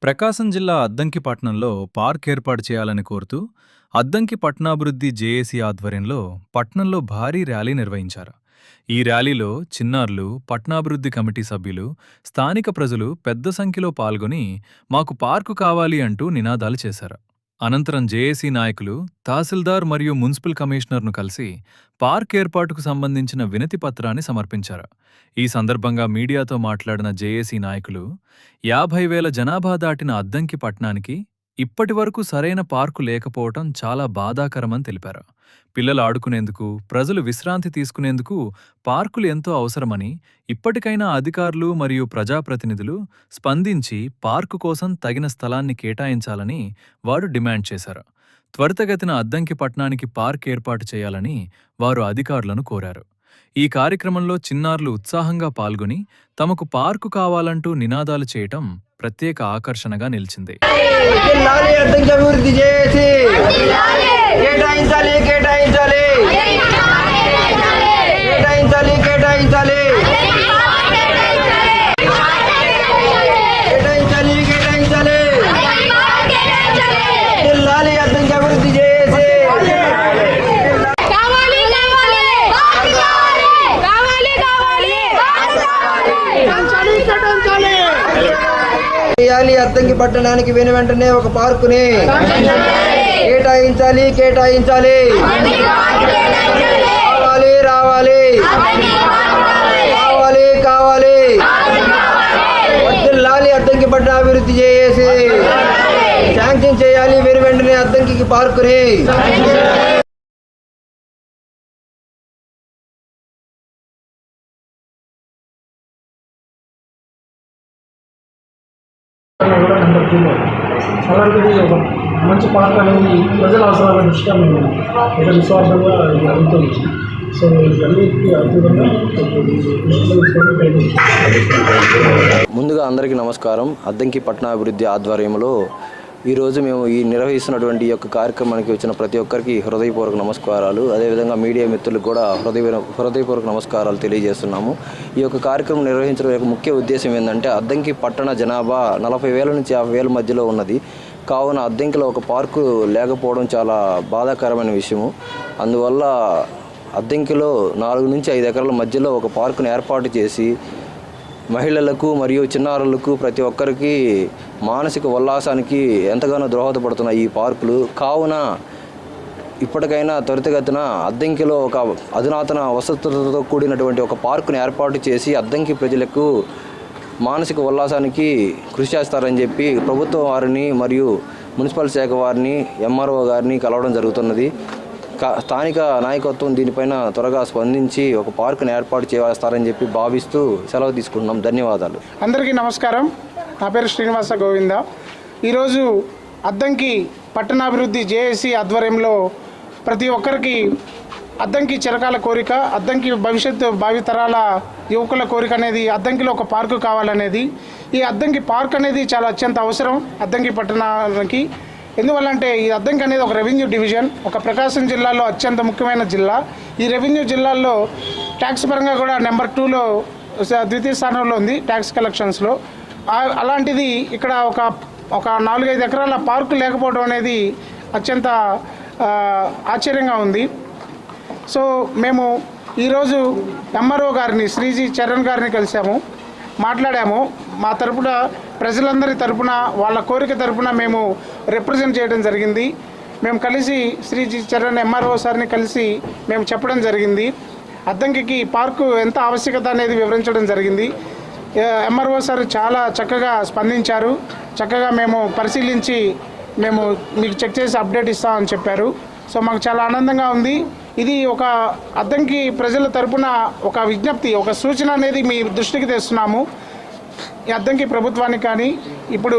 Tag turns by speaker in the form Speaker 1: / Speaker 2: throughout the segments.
Speaker 1: ప్రకాశం జిల్లా అద్దంకి పట్టణంలో పార్క్ ఏర్పాటు చేయాలని కోరుతూ అద్దంకి పట్టణాభివృద్ధి జేఏసీ ఆధ్వర్యంలో పట్టణంలో భారీ ర్యాలీ నిర్వహించారు. ఈ ర్యాలీలో చిన్నారులు, పట్టణాభివృద్ధి కమిటీ సభ్యులు, స్థానిక ప్రజలు పెద్ద సంఖ్యలో పాల్గొని మాకు పార్కు కావాలి అంటూ నినాదాలు చేశారు. అనంతరం జేఏసీ నాయకులు తహసీల్దార్ మరియు మున్సిపల్ కమిషనర్ను కలిసి పార్క్ ఏర్పాటుకు సంబంధించిన వినతి పత్రాన్ని సమర్పించారు. ఈ సందర్భంగా మీడియాతో మాట్లాడిన జేఏసీ నాయకులు 50,000 జనాభా దాటిన అద్దంకి పట్టణానికి ఇప్పటివరకు సరైన పార్కు లేకపోవటం చాలా బాధాకరమని తెలిపారు. పిల్లలు ఆడుకునేందుకు, ప్రజలు విశ్రాంతి తీసుకునేందుకు పార్కులు ఎంతో అవసరమని, ఇప్పటికైనా అధికారులు మరియు ప్రజాప్రతినిధులు స్పందించి పార్కు కోసం తగిన స్థలాన్ని కేటాయించాలని వారు డిమాండ్ చేశారు. త్వరితగతిన అద్దంకి పట్టణానికి పార్క్ ఏర్పాటు చేయాలని వారు అధికారులను కోరారు. ఈ కార్యక్రమంలో చిన్నారులు ఉత్సాహంగా పాల్గొని తమకు పార్కు కావాలంటూ నినాదాలు చేయటం ప్రత్యేక ఆకర్షణగా నిలిచింది.
Speaker 2: అద్దంకి పట్టణానికి వెంటనే ఒక పార్కుని కేటాయించాలి. రావాలి రావాలి కావాలి కావాలి వద్దులాలి. అద్దంకి పట్టణ అభివృద్ధి చేసి శాంక్షన్ చేయాలి వెంటనే అద్దంకి పార్కుని.
Speaker 3: అలాంటిది ఒక మంచి పార్క్ అనేది ప్రజల అవసరాల దృష్ట్యా మేము ఒక విశ్వాసంగా అడుగుతుంది. సో ఇవన్నిటికీ అద్భుతంగా
Speaker 4: ముందుగా అందరికీ నమస్కారం. అద్దంకి పట్టణాభివృద్ధి ఆధ్వర్యంలో ఈరోజు మేము నిర్వహిస్తున్నటువంటి ఈ యొక్క కార్యక్రమానికి వచ్చిన ప్రతి ఒక్కరికి హృదయపూర్వక నమస్కారాలు. అదేవిధంగా మీడియా మిత్రులకు కూడా హృదయపూర్వక నమస్కారాలు తెలియజేస్తున్నాము. ఈ యొక్క కార్యక్రమం నిర్వహించడం యొక్క ముఖ్య ఉద్దేశం ఏంటంటే అద్దంకి పట్టణ జనాభా 40,000 నుంచి 50,000 మధ్యలో ఉన్నది. కావున అద్దంకిలో ఒక పార్కు లేకపోవడం చాలా బాధాకరమైన విషయము. అందువల్ల అద్దంకిలో 4 నుంచి 5 ఎకరాల మధ్యలో ఒక పార్కును ఏర్పాటు చేసి మహిళలకు మరియు చిన్నారులకు ప్రతి ఒక్కరికి మానసిక ఉల్లాసానికి ఎంతగానో దోహదపడుతున్న ఈ పార్కులు. కావున ఇప్పటికైనా త్వరితగతిన అద్దంకిలో ఒక అధునాతన వసతులతో కూడినటువంటి ఒక పార్కును ఏర్పాటు చేసి అద్దంకి ప్రజలకు మానసిక ఉల్లాసానికి కృషి చేస్తారని చెప్పి ప్రభుత్వం వారిని మరియు మున్సిపల్ శాఖ వారిని, ఎంఆర్ఓ గారిని కలవడం జరుగుతున్నది. స్థానిక నాయకత్వం దీనిపైన త్వరగా స్పందించి ఒక పార్కును ఏర్పాటు చేస్తారని చెప్పి భావిస్తూ సెలవు తీసుకుంటున్నాం. ధన్యవాదాలు.
Speaker 3: అందరికీ నమస్కారం. నా పేరు శ్రీనివాస గోవింద. ఈరోజు అద్దంకి పట్టణాభివృద్ధి జేఏసీ ఆధ్వర్యంలో ప్రతి ఒక్కరికి అద్దంకి చిరకాల కోరిక, అద్దంకి భవిష్యత్తు భావితరాల యువకుల కోరిక అనేది అద్దంకిలో ఒక పార్కు కావాలనేది. ఈ అద్దంకి పార్క్ అనేది చాలా అత్యంత అవసరం అద్దంకి పట్టణానికి. ఎందువల్లంటే ఈ అద్దంకి అనేది ఒక రెవెన్యూ డివిజన్, ఒక ప్రకాశం జిల్లాలో అత్యంత ముఖ్యమైన జిల్లా. ఈ రెవెన్యూ జిల్లాల్లో ట్యాక్స్ పరంగా కూడా నెంబర్ 2లో ద్వితీయ స్థానంలో ఉంది ట్యాక్స్ కలెక్షన్స్లో. అలాంటిది ఇక్కడ ఒక 4-5 ఎకరాల పార్కు లేకపోవడం అనేది అత్యంత ఆశ్చర్యంగా ఉంది. సో మేము ఈరోజు ఎంఆర్ఓ గారిని శ్రీజీ చరణ్ గారిని కలిసాము, మాట్లాడాము. మా తరపున ప్రజలందరి తరపున వాళ్ళ కోరిక తరపున మేము రిప్రజెంట్ చేయడం జరిగింది. మేము కలిసి శ్రీజీ చరణ్ ఎంఆర్ఓ సార్ని కలిసి మేము చెప్పడం జరిగింది. అద్దంకి పార్కు ఎంత ఆవశ్యకత అనేది వివరించడం జరిగింది. ఎంఆర్ఓ సార్ చాలా చక్కగా స్పందించారు. చక్కగా మేము పరిశీలించి మేము మీకు చెక్ చేసి అప్డేట్ ఇస్తామని చెప్పారు. సో మాకు చాలా ఆనందంగా ఉంది. ఇది ఒక అద్దంకి ప్రజల తరపున ఒక విజ్ఞప్తి, ఒక సూచన అనేది మీ దృష్టికి తెస్తున్నాము. ఈ అద్దంకి ప్రభుత్వానికి కానీ ఇప్పుడు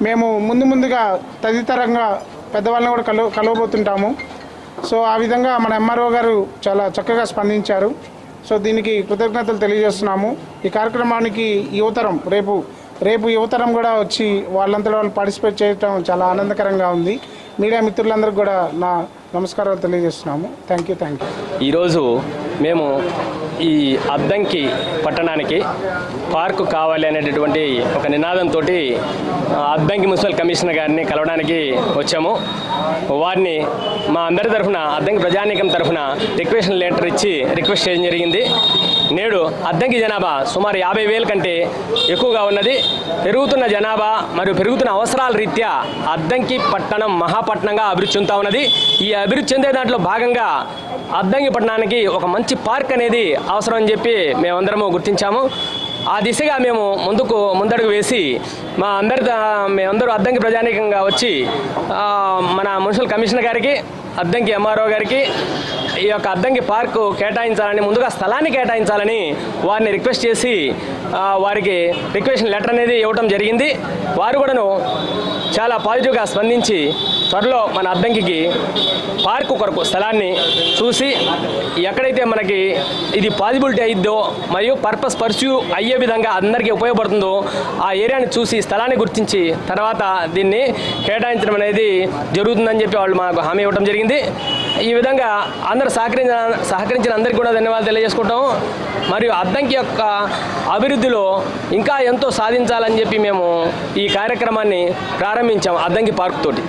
Speaker 3: మేము ముందుగా తదితరంగా పెద్దవాళ్ళని కూడా కలవబోతుంటాము. సో ఆ విధంగా మన ఎంఆర్ఓ గారు చాలా చక్కగా స్పందించారు. సో దీనికి కృతజ్ఞతలు తెలియజేస్తున్నాము. ఈ కార్యక్రమానికి యువతరం రేపు యువతరం కూడా వచ్చి వాళ్ళంతలో వాళ్ళు పార్టిసిపేట్ చేయడం చాలా ఆనందకరంగా ఉంది. మీడియా మిత్రులందరికీ కూడా నా నమస్కారాలు తెలియజేస్తున్నాము. Thank you.
Speaker 5: ఈరోజు మేము ఈ అద్దంకి పట్టణానికి పార్కు కావాలి అనేటటువంటి ఒక నినాదంతో అద్దంకి మున్సిపల్ కమిషనర్ గారిని కలవడానికి వచ్చాము. వారిని మా అందరి తరఫున అద్దంకి ప్రజానీకం తరఫున రిక్వెస్ట్ లెటర్ ఇచ్చి రిక్వెస్ట్ చేయడం జరిగింది. నేడు అద్దంకి జనాభా సుమారు 50,000 కంటే ఎక్కువగా ఉన్నది. పెరుగుతున్న జనాభా మరియు పెరుగుతున్న అవసరాల రీత్యా అద్దంకి పట్టణం మహాపట్నంగా అభివృద్ధి చెందుతూ ఉన్నది. ఈ అభివృద్ధి చెందే దాంట్లో భాగంగా అద్దంకి పట్టణానికి ఒక మంచి పార్క్ అనేది అవసరం అని చెప్పి మేమందరము గుర్తించాము. ఆ దిశగా మేము ముందడుగు వేసి మేమందరూ అద్దంకి ప్రజానీకంగా వచ్చి మన మున్సిపల్ కమిషనర్ గారికి, అద్దంకి ఎంఆర్ఓ గారికి ఈ యొక్క అద్దంకి పార్కు కేటాయించాలని, ముందుగా స్థలాన్ని కేటాయించాలని వారిని రిక్వెస్ట్ చేసి వారికి రిక్వెస్ట్ లెటర్ అనేది ఇవ్వడం జరిగింది. వారు కూడాను చాలా పాజిటివ్గా స్పందించి త్వరలో మన అద్దంకి పార్కు కొరకు స్థలాన్ని చూసి ఎక్కడైతే మనకి ఇది పాజిబిలిటీ అయిద్దో మరియు పర్పస్ పర్స్యూ అయ్యే విధంగా అందరికీ ఉపయోగపడుతుందో ఆ ఏరియాని చూసి స్థలాన్ని గుర్తించి తర్వాత దీన్ని కేటాయించడం అనేది జరుగుతుందని చెప్పి వాళ్ళు మాకు హామీ ఇవ్వడం జరిగింది. ఈ విధంగా అందరూ సహకరించిన అందరికీ కూడా ధన్యవాదాలు తెలియజేసుకుంటాము. మరియు అద్దంకి యొక్క అభివృద్ధిలో ఇంకా ఎంతో సాధించాలని చెప్పి మేము ఈ కార్యక్రమాన్ని ప్రారంభించాము అద్దంకి పార్క్ తోటి.